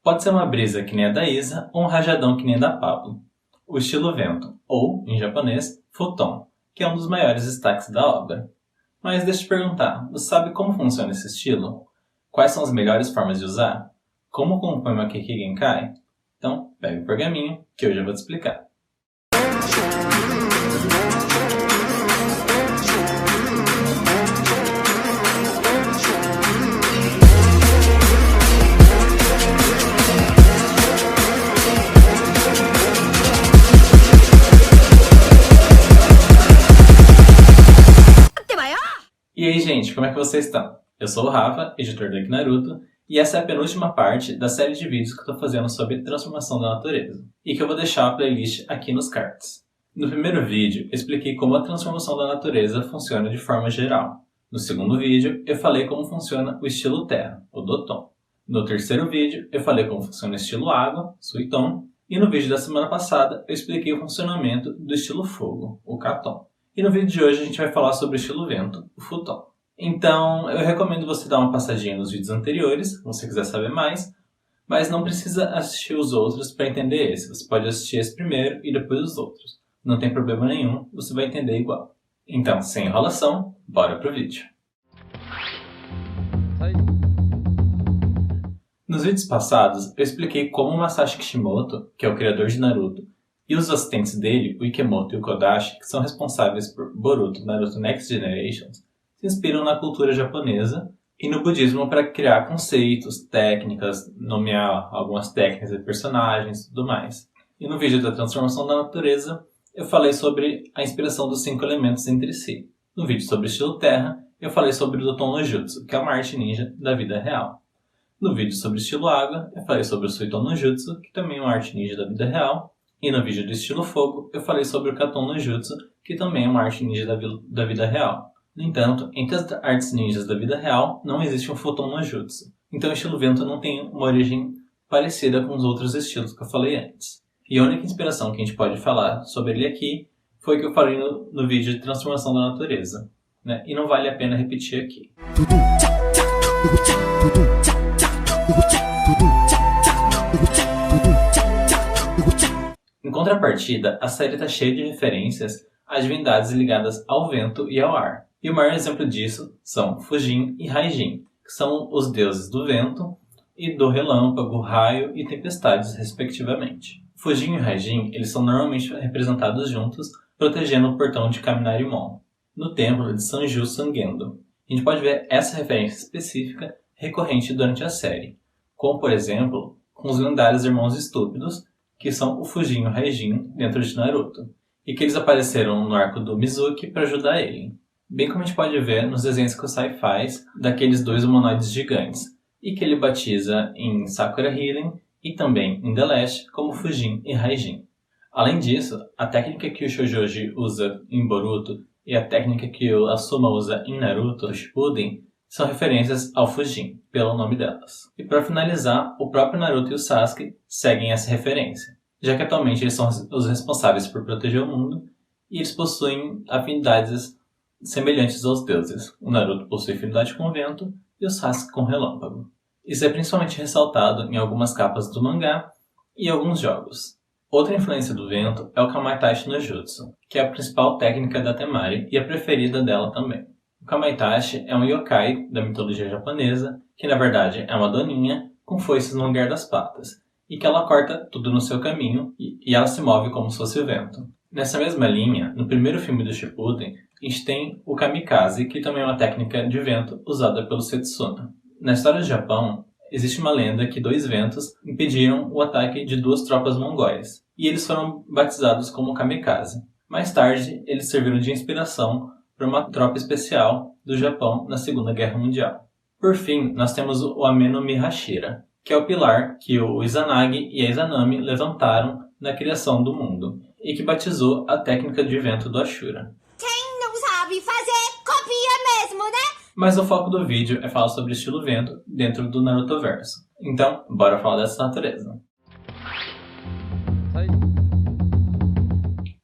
Pode ser uma brisa que nem a da Isa ou um rajadão que nem a da Pablo. O estilo vento, ou, em japonês, futon, que é um dos maiores destaques da obra. Mas deixa eu te perguntar, você sabe como funciona esse estilo? Quais são as melhores formas de usar? Como compõe uma Keiki Genkai? Então, pega o pergaminho que eu já vou te explicar. E aí, gente, como é que vocês estão? Eu sou o Rafa, editor do Naruto, e essa é a penúltima parte da série de vídeos que eu estou fazendo sobre transformação da natureza, e que eu vou deixar a playlist aqui nos cards. No primeiro vídeo, eu expliquei como a transformação da natureza funciona de forma geral. No segundo vídeo, eu falei como funciona o estilo terra, o Doton. No terceiro vídeo, eu falei como funciona o estilo água, Suiton, e no vídeo da semana passada, eu expliquei o funcionamento do estilo fogo, o Katon. E no vídeo de hoje a gente vai falar sobre o estilo vento, o Futon. Então, eu recomendo você dar uma passadinha nos vídeos anteriores, se você quiser saber mais, mas não precisa assistir os outros para entender esse. Você pode assistir esse primeiro e depois os outros. Não tem problema nenhum, você vai entender igual. Então, sem enrolação, bora pro vídeo. Nos vídeos passados, eu expliquei como o Masashi Kishimoto, que é o criador de Naruto, e os assistentes dele, o Ikemoto e o Kodashi, que são responsáveis por Boruto, Naruto Next Generations, se inspiram na cultura japonesa e no budismo para criar conceitos, técnicas, nomear algumas técnicas de personagens e tudo mais. E no vídeo da transformação da natureza, eu falei sobre a inspiração dos 5 elementos entre si. No vídeo sobre o estilo terra, eu falei sobre o Doton no Jutsu, que é uma arte ninja da vida real. No vídeo sobre o estilo água, eu falei sobre o Suiton no Jutsu, que também é uma arte ninja da vida real. E no vídeo do estilo fogo, eu falei sobre o Katon no Jutsu, que também é uma arte ninja da vida real. No entanto, entre as artes ninjas da vida real, não existe um Futon no Jutsu. Então o estilo vento não tem uma origem parecida com os outros estilos que eu falei antes. E a única inspiração que a gente pode falar sobre ele aqui foi o que eu falei no vídeo de transformação da natureza, né? E não vale a pena repetir aqui. Em contrapartida, a série está cheia de referências a divindades ligadas ao vento e ao ar. E o maior exemplo disso são Fujin e Raijin, que são os deuses do vento e do relâmpago, raio e tempestades, respectivamente. Fujin e Raijin eles são normalmente representados juntos, protegendo o portão de Kaminarimon, no templo de Sanju Sangendo. A gente pode ver essa referência específica recorrente durante a série, como por exemplo, com os lendários irmãos estúpidos, que são o Fujin e o Raijin dentro de Naruto, e que eles apareceram no arco do Mizuki para ajudar ele. Bem como a gente pode ver nos desenhos que o Sai faz daqueles 2 humanoides gigantes, e que ele batiza em Sakura Healing e também em The Last como Fujin e Raijin. Além disso, a técnica que o Shoujoji usa em Boruto e a técnica que o Asuma usa em Naruto Shippuden são referências ao Fujin, pelo nome delas. E para finalizar, o próprio Naruto e o Sasuke seguem essa referência, já que atualmente eles são os responsáveis por proteger o mundo e eles possuem afinidades semelhantes aos deuses. O Naruto possui afinidade com o vento e o Sasuke com o relâmpago. Isso é principalmente ressaltado em algumas capas do mangá e alguns jogos. Outra influência do vento é o Kamaitachi no Jutsu, que é a principal técnica da Temari e a preferida dela também. O Kamaitachi é um yokai da mitologia japonesa, que na verdade é uma doninha com foices no lugar das patas, e que ela corta tudo no seu caminho e ela se move como se fosse o vento. Nessa mesma linha, no primeiro filme do Shippuden, a gente tem o Kamikaze, que também é uma técnica de vento usada pelo Setsuna. Na história do Japão, existe uma lenda que 2 ventos impediram o ataque de 2 tropas mongóis, e eles foram batizados como Kamikaze. Mais tarde, eles serviram de inspiração para uma tropa especial do Japão na Segunda Guerra Mundial. Por fim, nós temos o Ame no Mi Hashira, que é o pilar que o Izanagi e a Izanami levantaram na criação do mundo, e que batizou a técnica de vento do Ashura. Quem não sabe fazer, copia mesmo, né? Mas o foco do vídeo é falar sobre o estilo vento dentro do Narutoverso. Então, bora falar dessa natureza.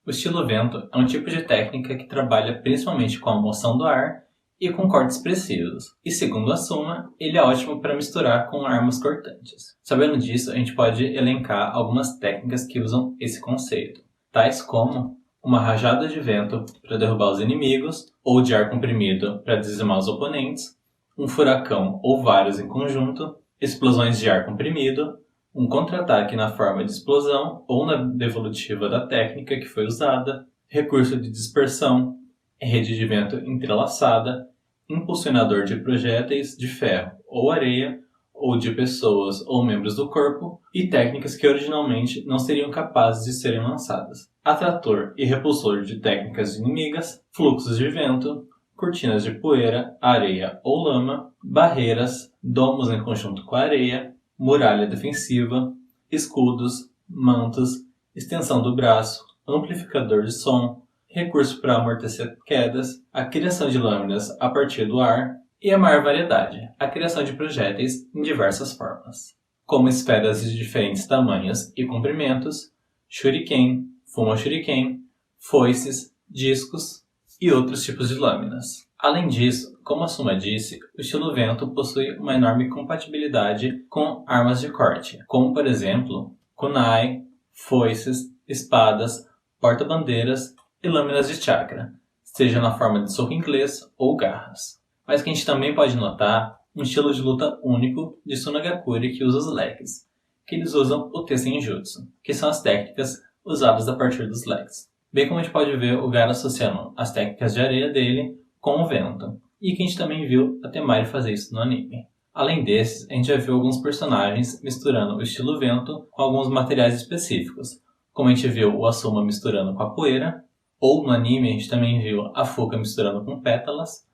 O estilo vento é um tipo de técnica que trabalha principalmente com a moção do ar e com cortes expressivos. E segundo a Asuma, ele é ótimo para misturar com armas cortantes. Sabendo disso, a gente pode elencar algumas técnicas que usam esse conceito, tais como uma rajada de vento para derrubar os inimigos, ou de ar comprimido para dizimar os oponentes, um furacão ou vários em conjunto, explosões de ar comprimido, um contra-ataque na forma de explosão ou na devolutiva da técnica que foi usada, recurso de dispersão, rede de vento entrelaçada, impulsionador de projéteis de ferro ou areia, ou de pessoas ou membros do corpo, e técnicas que originalmente não seriam capazes de serem lançadas. Atrator e repulsor de técnicas inimigas, fluxos de vento, cortinas de poeira, areia ou lama, barreiras, domos em conjunto com a areia, muralha defensiva, escudos, mantos, extensão do braço, amplificador de som, recurso para amortecer quedas, a criação de lâminas a partir do ar e a maior variedade, a criação de projéteis em diversas formas, como esferas de diferentes tamanhos e comprimentos, shuriken, fuma-shuriken, foices, discos e outros tipos de lâminas. Além disso, como a Asuma disse, o estilo vento possui uma enorme compatibilidade com armas de corte, como por exemplo, kunai, foices, espadas, porta-bandeiras e lâminas de chakra, seja na forma de soco inglês ou garras. Mas que a gente também pode notar um estilo de luta único de Tsunagakure que usa os legs, que eles usam o Tessenjutsu, que são as técnicas usadas a partir dos legs. Bem como a gente pode ver o Gaara associando as técnicas de areia dele com o vento, e que a gente também viu a Temari fazer isso no anime. Além desses, a gente já viu alguns personagens misturando o estilo vento com alguns materiais específicos, como a gente viu o Asuma misturando com a poeira, ou no anime a gente também viu a Fuka misturando com pétalas,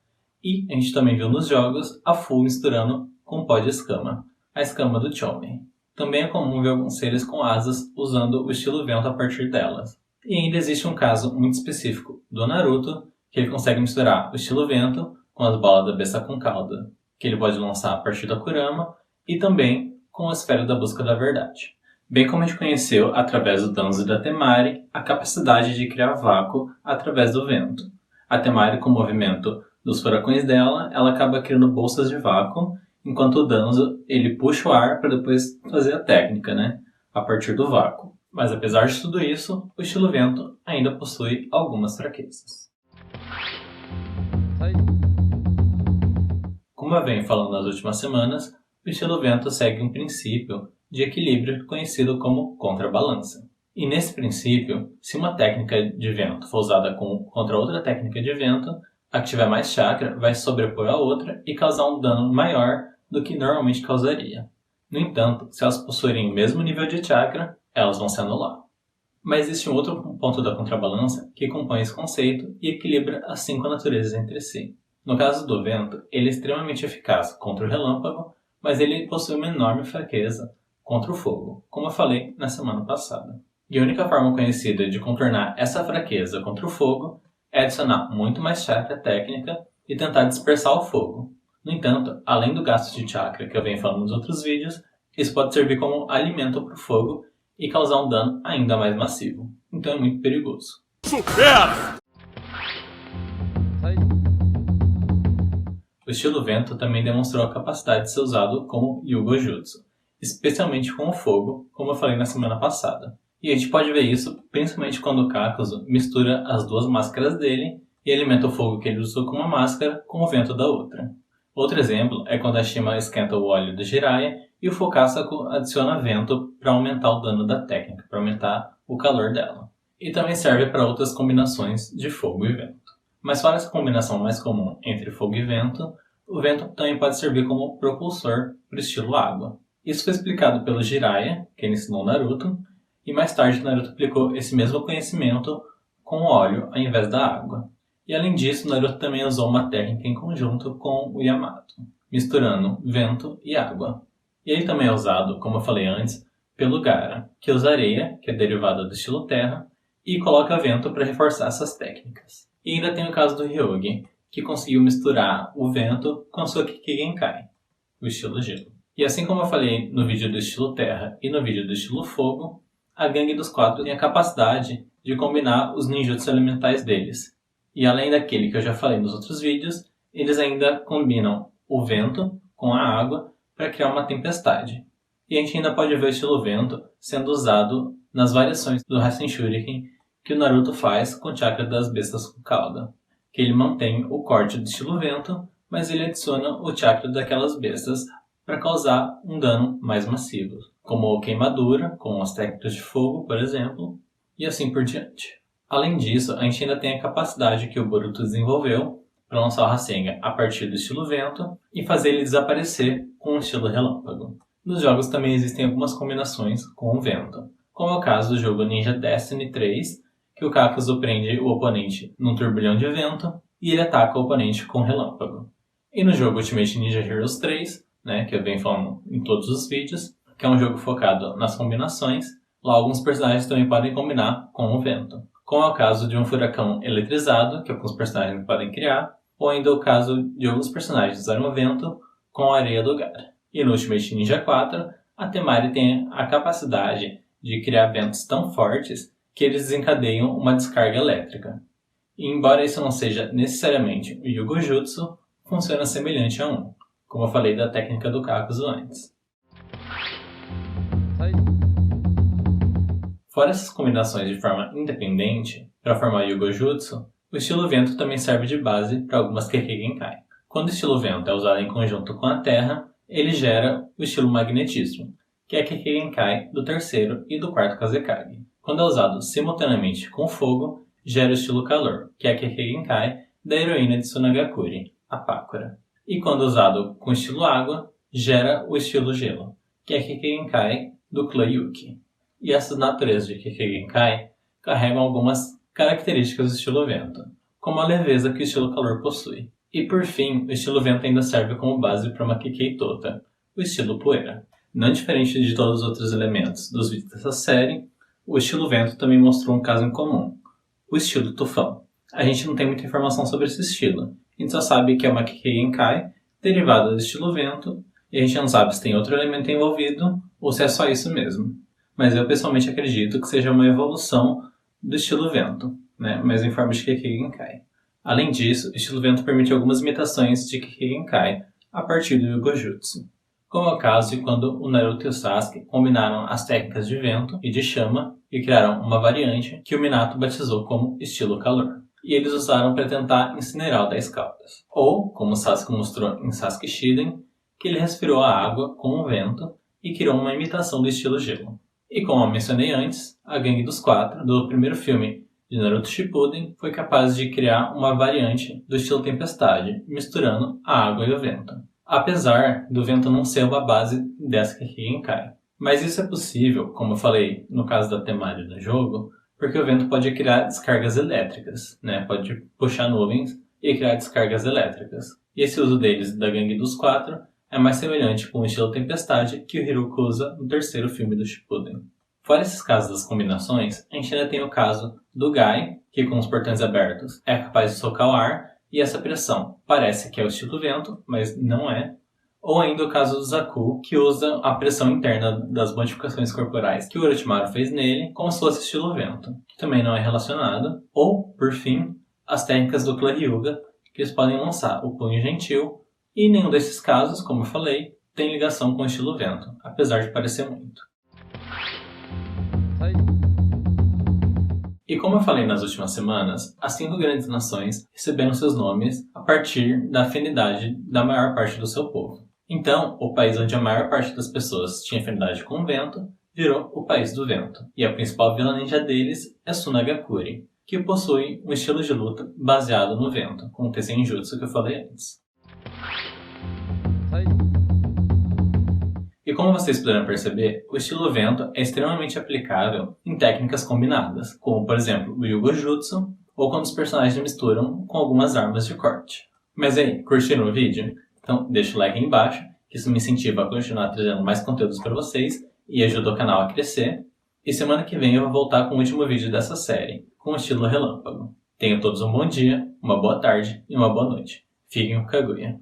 e a gente também viu nos jogos a Fu misturando com pó de escama, a escama do Choumen. Também é comum ver alguns seres com asas usando o estilo vento a partir delas. E ainda existe um caso muito específico do Naruto, que ele consegue misturar o estilo vento com as bolas da besta com cauda, que ele pode lançar a partir da Kurama, e também com a esfera da busca da verdade. Bem como a gente conheceu, através do Danzo da Temari, a capacidade de criar vácuo através do vento. A Temari, com o movimento dos furacões dela, ela acaba criando bolsas de vácuo, enquanto o Danzo, ele puxa o ar para depois fazer a técnica, a partir do vácuo. Mas apesar de tudo isso, o estilo vento ainda possui algumas fraquezas. Como eu venho falando nas últimas semanas, o estilo vento segue um princípio de equilíbrio conhecido como contrabalança. E nesse princípio, se uma técnica de vento for usada contra outra técnica de vento, a que tiver mais chakra vai se sobrepor a outra e causar um dano maior do que normalmente causaria. No entanto, se elas possuírem o mesmo nível de chakra, elas vão se anular. Mas existe um outro ponto da contrabalança que compõe esse conceito e equilibra as 5 naturezas entre si. No caso do vento, ele é extremamente eficaz contra o relâmpago, mas ele possui uma enorme fraqueza contra o fogo, como eu falei na semana passada. E a única forma conhecida de contornar essa fraqueza contra o fogo é adicionar muito mais chakra técnica e tentar dispersar o fogo. No entanto, além do gasto de chakra que eu venho falando nos outros vídeos, isso pode servir como alimento para o fogo e causar um dano ainda mais massivo. Então é muito perigoso. Supera! O estilo vento também demonstrou a capacidade de ser usado como Yugo Jutsu, especialmente com o fogo, como eu falei na semana passada. E a gente pode ver isso principalmente quando o Kakuzu mistura as duas máscaras dele e alimenta o fogo que ele usou com uma máscara com o vento da outra. Outro exemplo é quando a Shima esquenta o óleo do Jiraiya e o Fukasaku adiciona vento para aumentar o dano da técnica, para aumentar o calor dela. E também serve para outras combinações de fogo e vento. Mas fora essa combinação mais comum entre fogo e vento, o vento também pode servir como propulsor para o estilo água. Isso foi explicado pelo Jiraiya, que ele ensinou Naruto, e mais tarde Naruto aplicou esse mesmo conhecimento com o óleo ao invés da água. E além disso, Naruto também usou uma técnica em conjunto com o Yamato, misturando vento e água. E ele também é usado, como eu falei antes, pelo Gaara, que usa areia, que é derivada do estilo terra, e coloca vento para reforçar essas técnicas. E ainda tem o caso do Hyogi, que conseguiu misturar o vento com a sua Kikigenkai, o estilo gelo. E assim como eu falei no vídeo do estilo terra e no vídeo do estilo fogo, a gangue dos 4 tem a capacidade de combinar os ninjutsu elementais deles. E além daquele que eu já falei nos outros vídeos, eles ainda combinam o vento com a água para criar uma tempestade. E a gente ainda pode ver o estilo vento sendo usado nas variações do Rasen Shuriken que o Naruto faz com o chakra das bestas com cauda. Que ele mantém o corte do estilo vento, mas ele adiciona o chakra daquelas bestas para causar um dano mais massivo, como queimadura, com as técnicas de fogo, por exemplo, e assim por diante. Além disso, a gente ainda tem a capacidade que o Boruto desenvolveu para lançar o Rasengan a partir do estilo vento e fazer ele desaparecer com o estilo relâmpago. Nos jogos também existem algumas combinações com o vento, como é o caso do jogo Ninja Destiny 3, que o Kakuzu prende o oponente num turbilhão de vento e ele ataca o oponente com relâmpago. E no jogo Ultimate Ninja Heroes 3, que eu venho falando em todos os vídeos, que é um jogo focado nas combinações, lá alguns personagens também podem combinar com o vento. Como é o caso de um furacão eletrizado, que alguns personagens podem criar, ou ainda o caso de alguns personagens usarem o vento com a areia do lugar. E no Ultimate Ninja 4, a Temari tem a capacidade de criar ventos tão fortes que eles desencadeiam uma descarga elétrica. E embora isso não seja necessariamente o Yugo Jutsu, funciona semelhante a um, como eu falei da técnica do Kakuzu antes. Fora essas combinações de forma independente, para formar o Yugo Jutsu, o estilo vento também serve de base para algumas Kekkei Genkai. Quando o estilo vento é usado em conjunto com a terra, ele gera o estilo magnetismo, que é a Kekkei Genkai do terceiro e do quarto Kazekage. Quando é usado simultaneamente com fogo, gera o estilo calor, que é a Kekkei Genkai da heroína de Tsunagakure, a Pakura. E quando usado com estilo água, gera o estilo gelo, que é a Kekkei Genkai do clã Yuki. E essas naturezas de Kekkei Genkai carregam algumas características do estilo vento, como a leveza que o estilo calor possui. E por fim, o estilo vento ainda serve como base para uma Kekkei Tota, o estilo poeira. Não diferente de todos os outros elementos dos vídeos dessa série, o estilo vento também mostrou um caso em comum, o estilo tufão. A gente não tem muita informação sobre esse estilo, a gente só sabe que é uma Kekkei Genkai derivada do estilo vento, e a gente não sabe se tem outro elemento envolvido ou se é só isso mesmo. Mas eu pessoalmente acredito que seja uma evolução do estilo vento, mas em forma de Kekkei Genkai. Além disso, o estilo vento permite algumas imitações de Kekkei Genkai a partir do Yugo Jutsu, como é o caso de quando o Naruto e o Sasuke combinaram as técnicas de vento e de chama e criaram uma variante que o Minato batizou como estilo calor. E eles usaram para tentar incinerar o 10 Caudas. Ou, como o Sasuke mostrou em Sasuke Shiden, que ele respirou a água com o vento e criou uma imitação do estilo gelo. E como eu mencionei antes, a Gangue dos Quatro, do primeiro filme de Naruto Shippuden, foi capaz de criar uma variante do estilo tempestade, misturando a água e o vento. Apesar do vento não ser uma base dessa Kekkei Genkai. Mas isso é possível, como eu falei no caso da Temari no jogo, porque o vento pode criar descargas elétricas, pode puxar nuvens e criar descargas elétricas. E esse uso deles, da Gangue dos Quatro, é mais semelhante com o estilo tempestade que o Hiruko usa no terceiro filme do Shippuden. Fora esses casos das combinações, a gente ainda tem o caso do Gai, que com os portões abertos é capaz de socar o ar, e essa pressão parece que é o estilo vento, mas não é. Ou ainda o caso do Zaku, que usa a pressão interna das modificações corporais que o Orochimaru fez nele, como se fosse estilo vento, que também não é relacionado. Ou, por fim, as técnicas do clã Hyuga, que eles podem lançar o punho gentil, e nenhum desses casos, como eu falei, tem ligação com o estilo vento, apesar de parecer muito. E como eu falei nas últimas semanas, as 5 grandes nações receberam seus nomes a partir da afinidade da maior parte do seu povo. Então, o país onde a maior parte das pessoas tinha afinidade com o vento virou o País do Vento. E a principal vila ninja deles é Tsunagakure, que possui um estilo de luta baseado no vento, com o Tessenjutsu que eu falei antes. E como vocês puderam perceber, o estilo vento é extremamente aplicável em técnicas combinadas, como por exemplo o Yugo Jutsu, ou quando os personagens misturam com algumas armas de corte. Mas aí, curtiram o vídeo? Então deixa o like aí embaixo, que isso me incentiva a continuar trazendo mais conteúdos para vocês e ajuda o canal a crescer. E semana que vem eu vou voltar com o último vídeo dessa série, com o estilo relâmpago. Tenham todos um bom dia, uma boa tarde e uma boa noite. Fiquem com Kaguya.